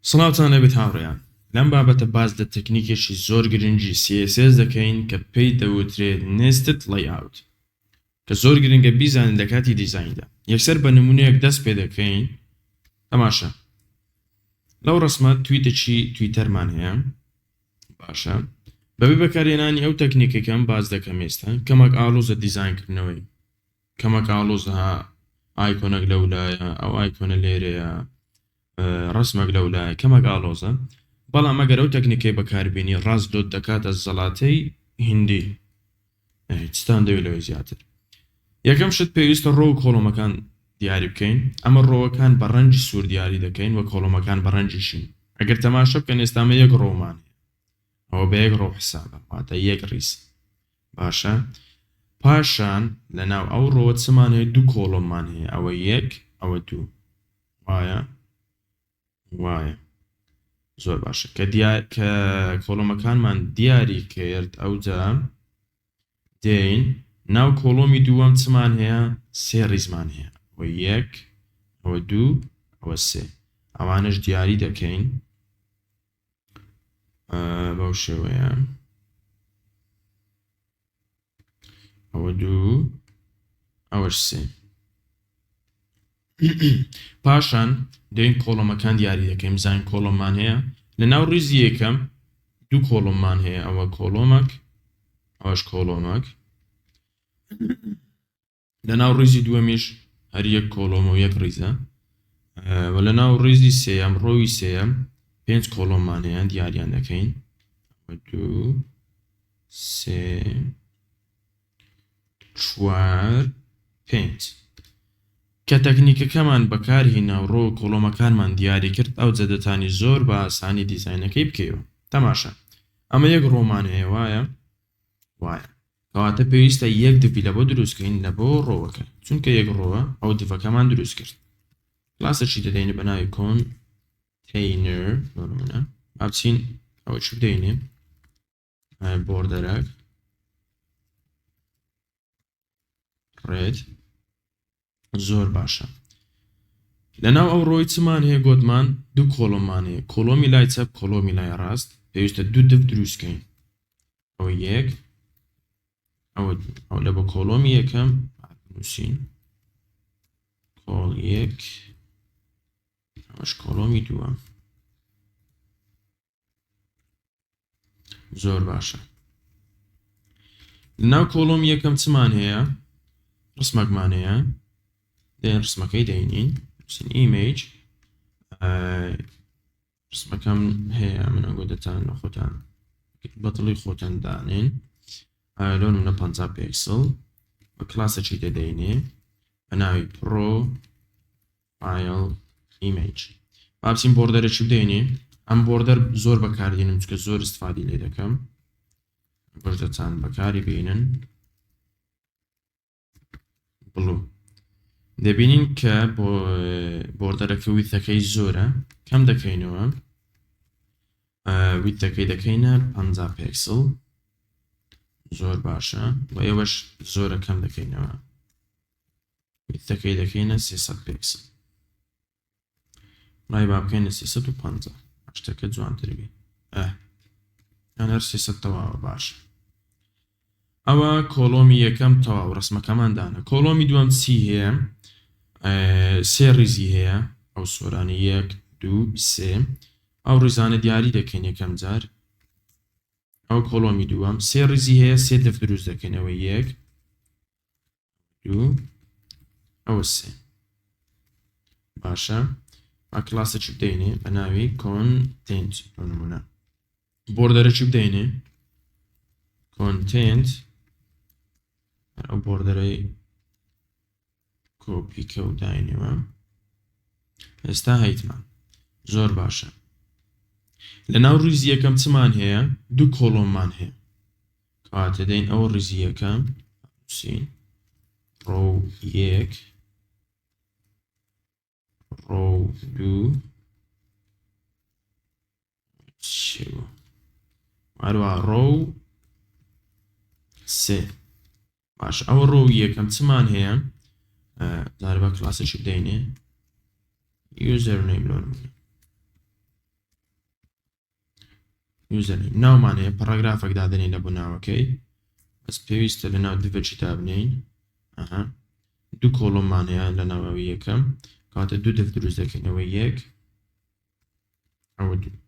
سڵاوتان لەبێت هاوڕێیان لەم بابەتە باز لە تەکنیکێکی زۆر گرنگی CSS دەکەین کە پێی دەوترێت Nested Layout کە زۆر گرنگە بیزانین لە کاتی دیزایندا یەکسەر بە نمونەیەک دەست پێ دەکەین تەماشا لەو ڕسمە تویتێکی تویتەرمان هەیە باشە بەبێ بەکارهێنانی ئەو تەکنیکەکەم باز دەکەم ئێستا کەمێک ئاڵۆزە دیزاینکردنەوەی کەمێک ئاڵۆزە ئایکۆنێک لەولایە ئەو ئایکۆنە لێرەیە ڕسمێک لەولایە کەمێک ئاڵۆزە بەڵام ئەگەر ئەو تەکنیکەی بەکاربێنی ڕاست دۆت دەکاتە زەڵاتەی هیندی هیچتان دەوێت لەوەی زیاتر یەکەم شت پێویستە ڕۆ و کۆڵۆمەکان دیاری بکەین ئەمە ڕۆوەکان بە ڕەنگی سوور دیاری دەکەین و کۆڵۆمەکان بە ڕەنگی شین ئەگەر تەماشا بکەن ئێستامە یەک ڕۆمان ئەوە بە یەک ڕۆ حسابە واتە یەک ڕیز باشە پاشان لەناو ئەو ڕۆوە چمان هەیە دوو کۆڵۆممان هەیە ئەوە یەک ئەوە دوو وایە زۆر باشە کە کۆڵۆمەکانمان دیاری کرد ئەوجا دێین ناو کۆڵۆمی دووەم چمان هەیە سێ ڕیزمان هەیە ئەوە یەک ئەوە دوو ئەوە سێ ئەوانش دیاری دەکەین بەو شێوەیە ئەوە دوو ئەوەش سێ پاشان دێین کۆڵۆمەکان دیاری دەکەین بزانین کۆڵۆممان هەیە لە ناو ڕیزی یەکەم دوو کۆڵۆممان هەیە ئەوە کۆڵۆمێک ئەوەش کۆڵۆمێک لە ناو ڕیزی دووەمیش هەر یەک کۆڵۆمە و یەک ڕیزە و لە ناو ڕیزی سێیەم ڕۆوی سێیەم پێنج کۆڵۆممان هەیە دیاریان دەکەین دوو سێ چوار پێنج کە تەکنیکەکەمان بەکارهێنا و ڕۆ و کۆڵۆمەکانمان دیاری کرد ئەو جەدەتانی زۆر بە ئاسانی دیزاینەکەی بکەیەوە تەماشا ئەمە یەک ڕۆمان هەیە وایە کەواتە پێویستە یەک دڤی لە بۆ دروستکەین لە بۆ ڕۆوەکە چونکە یەک ڕۆوە ئەو دڤەکەمان دروست کرد کلاسێکی دەدەینە بە ناوی کۆنتەینەر بۆنمونە ئاچین ئەوە چ بدەینێ بۆردەرێک ڕێد زۆر باشە لەناو ئەو ڕۆی چمان هەیە گۆتمان دوو کۆڵۆممان هەیە کۆڵۆمی لای چەپ کۆڵۆمی لای ڕاست پێویستە دوو دڤ دروستکەین ئەوە یەک ئەو لە بە کۆڵۆمی یەکەم نووسین کۆڵ یەک ئەوەش کۆڵۆمی دووە زۆر باشە لەناو کۆڵۆمی یەکەم چمان هەیە ڕسمێکمان هەیە دێن ڕسمەکەی دەینین نووسین ئیمەیج ڕسمەکەم هەیە منە گۆدەتان لە خۆتان بەدڵی خۆتان دانێن لۆ نمونە 50 پیکسل بە کلاسێکی دەدەینێ بە ناوی پرۆ فایل ئیمەیج با بچین بۆردەرێکی بدەینێ ئەم بۆردەر زۆر بەکاردێنم چکە زۆر استفادی لێ دەکەم بەردەتان بەکاری بێنن بڵوو دەبینین کە بۆردەرەکە ویتەکەی زۆرە کەم دەکەینەوە ویتەکەی دەکەینە 50 پیکسل زۆر باشە و ئێوەش زۆرە کەم دەکەینەوە ویتەکەی دەکەینە 300 پیکسل ڕای با بکەینە 350 شتەکە جوانتر بێ هەر 300 تەواوە باشە ئەوە کۆڵۆمی یەکەم تەواو ڕسمەکەمان دانا کۆڵۆمی دووەم چی هەیە سێ ڕیزی هەیە ئەو سۆرانی یەک دوو سێ ئەو ڕیزانە دیاری دەکەین یەکەم جار ئەو کۆڵۆمی دووەم سێ ڕیزی هەیە سێ دەف دروست دەکەینەوە یەک دوو ئەوە سێ باشە ئا کلاسێکی بدەینێ بە ناوی کۆنتێنت بۆ نمونە بۆردەرێکی بدەینێ کۆنتێنت ئەو بۆردەرەی کۆپیکە و داینەوە ئێستا هەیتمان زۆر باشە لە ناو ڕیزی یەکەم چمان هەیە دوو کۆڵۆممان هەیە کەواتە دەین ئەو ڕیزی یەکەم نووسین ڕۆ یەک ڕۆ دوو هەروە ڕۆ سێ باش ئەوە ڕۆ یەکەم چمان هەیە داربە کلاسێکی بدەینێ یوزەر نەیم لۆ username ناومان هەیە پەراگرافێک دادنین لە بۆ ناوەکەی بەس پێویستە لە ناو دووەچی دابنین دوو کۆڵۆممان هەیە لە ناوەوەی یەکەم کاتە دوو دەف دروست دەکەینەوە یەک ئەوە دوو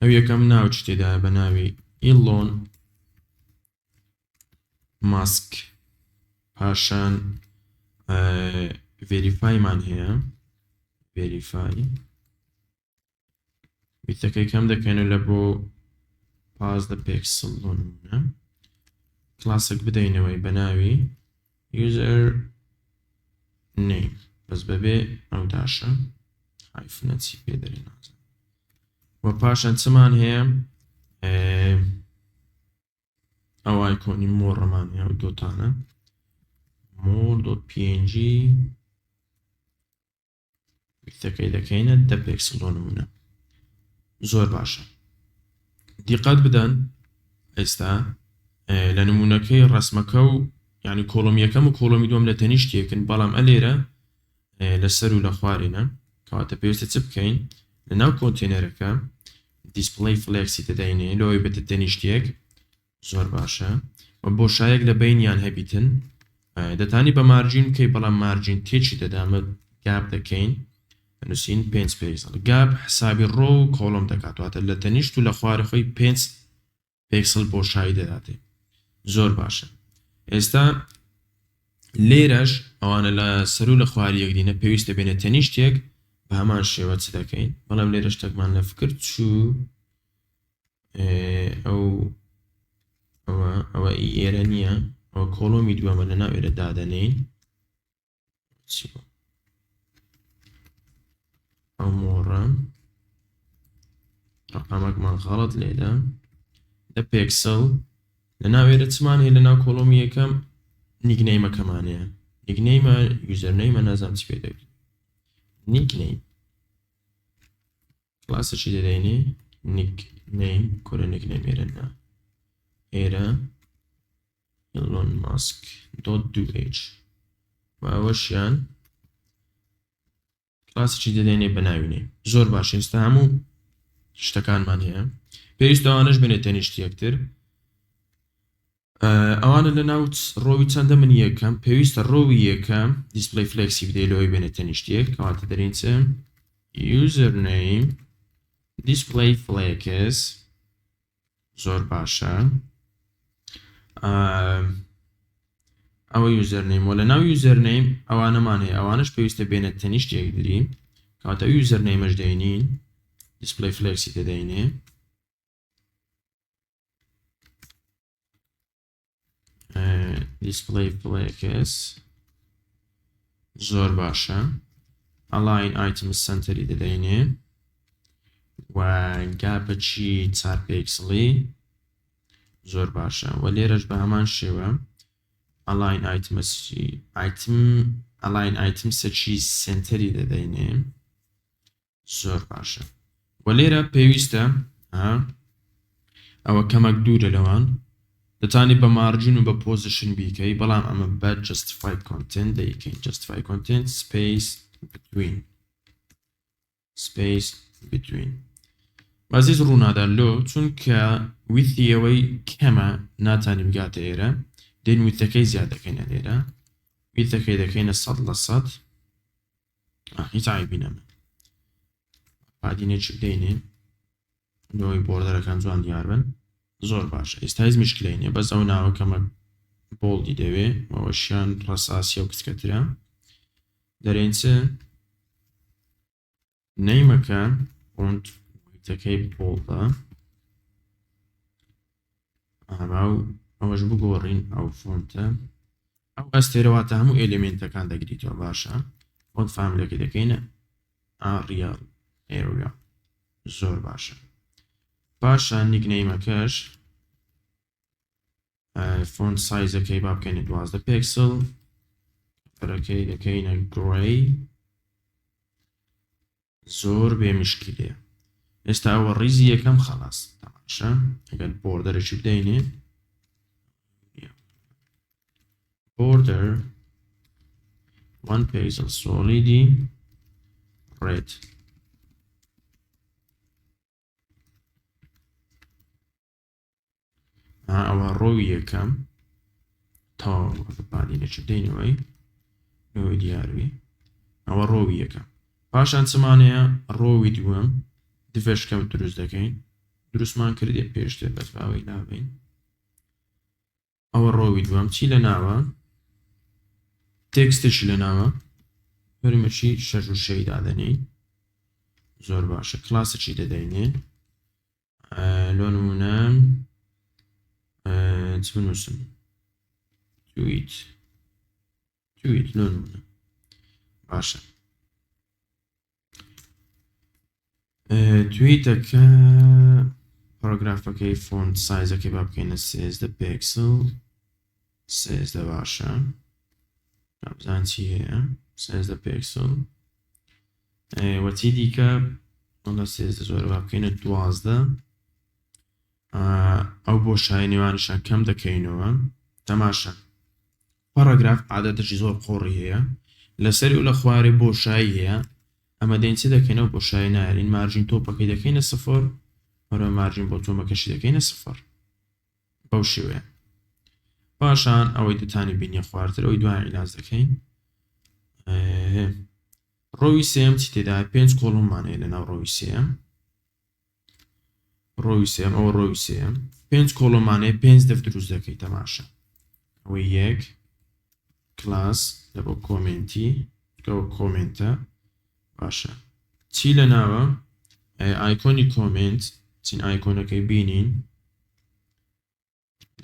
ئەو یەکەم ناو چ تێدایە بە ناوی ئیلۆن ماسک پاشان ڤێریفایمان هەیە ڤێریفای ویتەکەی کەم دەکەینەوە لە بۆ 15 پێکسڵ نمونە کلاسێک بدەینەوەی بە ناوی user name بەس بەبێ ئەو داشە هایفنە چی پێ دەری نازانم وە پاشان چمان هەیە ئەو ئایکۆنی مۆڕەمان هەیە ئەو دۆتانە مۆر.png ویتەکەی دەکەینە 10 پێکسڵ نمونە زۆر باشە دیقەت بدەن ئێستا لە نمونەکەی ڕەسمەکە و یعنی کۆڵۆم یەکەم و کۆڵۆمی دووەم لە تەنیشتێکن بەڵام ئەلێرە لەسەر و لە خوارێنە کەواتە پێویستە چ بکەین لە ناو کۆنتێنەرەکە دیسپڵەی فلێکسی دەدەینێ لەوەی بێتە تەنیشتێک زۆر باشە و بۆشایەک لە بینیان هەبیتن دەتانی بە مارجین بکەی بەڵام مارجین تێکی دەدامە گاب دەکەین نووسین 5 پێکسڵ گاب حسابی ڕۆ و کۆڵۆم دەکاتواتە لە تەنیشت و لە خوارەخۆی 5 پێکسڵ بۆشایی دەداتێ زۆر باشە ئێستا لێرەش ئەوانە لە سەر و لە خواری یەکدینە پێویستە بێنە تەنیشتێک بە هەمان شێوە چ دەکەین بەڵام لێرە شتێکمان لە فکر چوو ئەوە ئێرە نییە ئەوە کۆڵۆمی دووەمە لە ناو ئێرە دادەنین ئەو مۆڕە ڕقامێکمان غەڵەت لێدا 10 پێکسڵ لە ناو ئێرە چمان هەیە لە ناو کۆڵۆمی یەکەم نیکنەیمەکەمانەیە نیکنەیمە یوزەرنەیمە نازانم چی پێ دەکەین نیکنەیم کلاسەچی دەدەینێ نیکنەیم کۆرە نیکنەیم ئێرە نا ئێرە ئیلۆن ماسک .2h و ئەوەشیان کلاسێکی دەدەینێ بە ناوینێ زۆر باش ئێستا هەموو شتەکانمان هەیە پێویستە ئەوانەش بنێت تەنیشتی یەکتر ئەوانە لە ناو ڕۆوی چەندە من یەکەم پێویستە ڕۆوی یەکەم دیسپڵەی فلێکسی بدەی لەوەی بێنێت تەنیشتیەک کەواتە دەرین چ username display flex زۆر باشە ئەوە username و لە ناو username ئەوانەمان هەیە ئەوانش پێویستە بێنێت تەنیشتیەک دری کەواتە username دەینین display flexی دەدەینێ display flex زۆر باشە align items centery دەدەینێ و گاپەچی 4 پێکسڵی زۆر باشە و لێرەش بە هەمان شێوە align items سەچی centery دەدەینێ زۆر باشە و لێرە پێویستە ئەوە کەمەک دوورە لەوان دەتانی بە مارجین و بە پۆزیشن بیکەی بەڵام ئەمە بە justify content دەیکەین justify content space between بەزیز ڕوونادار لۆ چونکە ویتیەوەی کەمە ناتانی بگاتە ئێرە دێن ویتەکەی زیاد دەکەینە لێرە ویتەکەی دەکەینە 100% هیچ عیبی نەما پادینێکی بدەینێ لەوەی بۆردەرەکان جوان دیار بن زۆر باشە ئێستا هیچ میشکلەی نییە بەس ئەو ناوە کەمە بۆڵدی دەوێ ئەوەشیان ڕەساسیە و کچکەترە دەرێن چ نەیمەکە فۆنت ویتەکەی بۆڵدە ئەوەش بگۆڕین ئەو فۆنتە ئەو ئەستێرەواتە هەموو ئێلێمنتەکان دەگریتەوە باشە فۆنت فامیلەکەی دەکەینە ئاڕیال ئێریا زۆر باشە پاشان نیکنەیمەکەش فۆنت سایزەکەی با بکەینە 12 پێکسڵ پەرەکەی دەکەینە گڕی زۆر بێمیشکیلێ ئێستا ئەوە ڕیزی یەکەم خەڵاس تەماشە ئەگەر بۆردەرێکی بدەینێ border 1 pixel solid red ئەوە ڕۆوی یەکەم تاوە بعدینەی بدەینەوەی نەوەی دیاروی ئەوە ڕۆوی یەکەم پاشان چمانەیە ڕۆوی دووەم دڤشکەم دروست دەکەین دروستمان کردێ پێشتر بەس باوەی نابین ئەوە ڕۆوی دووەم چی لە ناوە تێکستشی لە ناوە وەریمەشی شەش و شەی دادەنین زۆر باشە کلاسەکی دەدەینێ لۆ نمونە چ بنووسم تویت لۆ نمونە باشە تویتەکە پاراگرافەکەی فۆنت سایزەکەی با بکەینە 13 پیکسل 13 باشە بزان چی هەیە 13 پیکسل وەچی دیکە وەڵا 13 زۆر با بکەینە 12 ئەو بۆشایی نێوانیشان کەم دەکەینەوە تەماشا پاراگراف عادەتەشی زۆر قۆڕی هەیە لەسەری و لە خوارێ بۆشایی هەیە ئەمە دەین چی دەکەینەوە بۆشایی نارین مارجین تۆپەکەی دەکەینە سفر وەرە مارجین بۆ تۆمەکەشی دەکەینە سفر بەو شێوەیە پاشان ئەوەی دەتانی بینیە خواردتر ئەوەی دوای عیلاج دەکەین ڕۆوی سێم چی تێدا 5 کۆڵممانەیە لەناو ڕۆوی سێم ئەوە ڕۆوی سێم 5 کۆڵممانەیە 5 دەف دروست دەکەی تەماشا ئەوەی یەک کلاس لە بۆ کۆمنتی ئەوە کۆمنتە باشە چی لە ناوە ئایکۆنی کۆمنت چین ئایکۆنەکەی بینین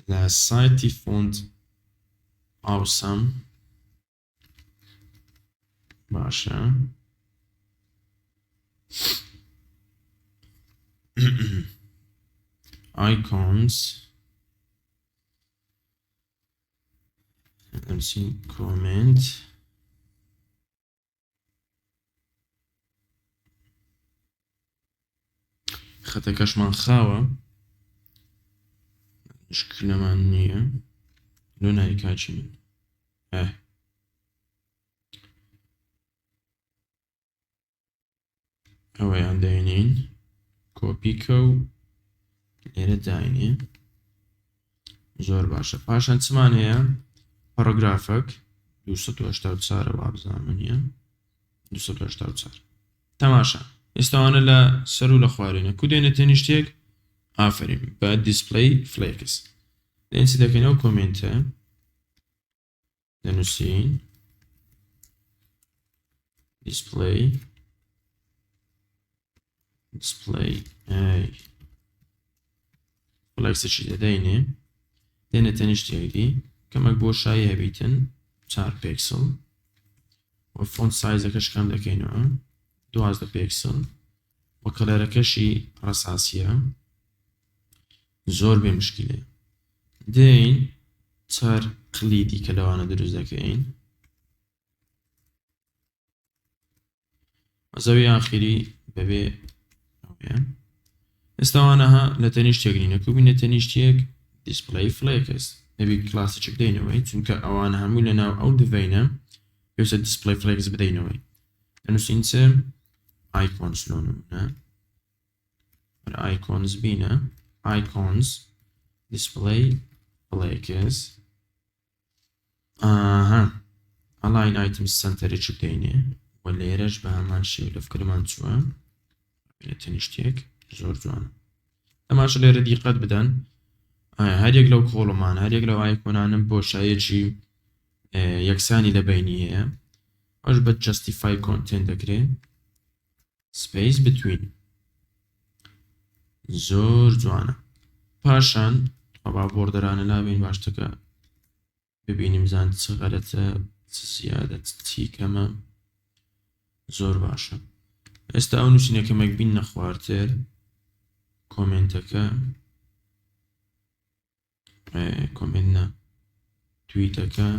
لە سایتی فۆنت ئاوسەم باشە icons comment خەتەکەشمان خاوە شکلەمان نییە لۆ ناری کاچی من ئەوەیان داینین کۆپیکە و لێرە داینێ زۆر باشە پاشان چمان هەیە پاراگرافەک 284 وابزانمە 284 تەماشا ئێستاوانە لە سەر و لە خوارێنە کو دێنێتە نیشتێک ئافرین بە دیسپلی فلێکس دێنسی دەکەینەوە کۆمنتە دەنووسین دیسپلی فلێکسشی دەدەینێ دێنێتە نیشتێکی کەمەک بۆ شایی هەبیتن 4 پیکسل و فۆنت سایزەکەش کەم دەکەینەوە 12 پیکسل و کەلەرەکەشی ڕەساسیە زۆر بێ مشکلێ دێین 4 قلیدی کە لەوانە دروست دەکەین زەوی ئاخری بەبێ ئێستاوانەها لە تەنیشتێک نینەکە بینێت تەنیشتێک دیسپلی فلێکس نەبی کلاسێک بدەینەوەی چونکە ئەوانە هەموو لە ناو ئەو دڤینە پێویستە دیسپلی فلێکس بدەینەوەی دەنووسین چ ئایکۆنس لۆ نمونە ئایکۆنس بینە ئایکۆنس دیسپلی فلێکس ئەلاین ئایتمز سنتەرێکی بدەینێ و لێرەش بە هەمان شێو لە فکرمان چووە بینێت تەنیشتێک زۆر جوانە تەماشا لێرە دیقەت بدەن هەرێک لەو کۆڵمان هەرێک لەو ئایکۆنانم بۆشایەکی یەکسانی لە بینی هەیە ئەوش بە justify content دەکرێت space between زۆر جوانە پاشان با بۆردەرانە لاوین باشتەکە ببینیم زان چ غەلەتە چ زیادە چی کەمە زۆر باشە ئێستا ئەو نووسینەکەمێک بین نەخواردتر کۆمنتەکە کۆمنتە تویتەکە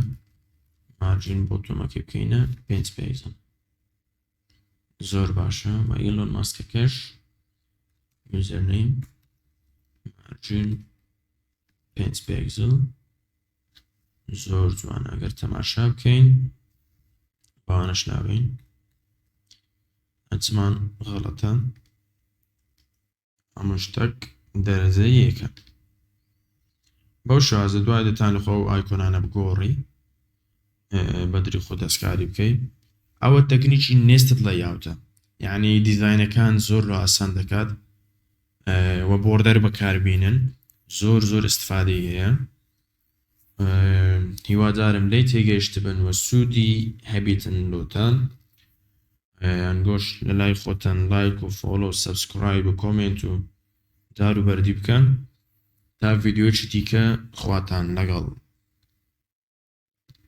مارجین بۆ تۆمەکە بکەینە 5 پیکسل زۆر باشە و ئیلۆن ماسکەکەش یوزەرنیم مارجین 5 پیکسل زۆر جوانە ئەگەر تەماشا بکەین باوانەش ناوین ئەچمان غەڵەتە ئەمە شتێک دەرەجە یەکە بەو شازە دوای دەتان لەخۆ ئەو ئایکۆنانە بگۆڕی بەدری خۆ دەستکاری بکەیت ئەوە تەکنیکی nested layout یعنی دیزاینەکان زۆر ئاسان دەکات و بۆردەر بەکاربینن زۆر استفادەی هەیە هیوادارم لێی تێگەیشتبن و سوودی هەبیتن لۆتان ئەنگۆش لە لای خۆتان لایک و فۆلۆ و سەبسکرایب و کۆمنت و دار و بەردی بکەن تا ڤیدیۆچی دیکە خواتان لەگەڵ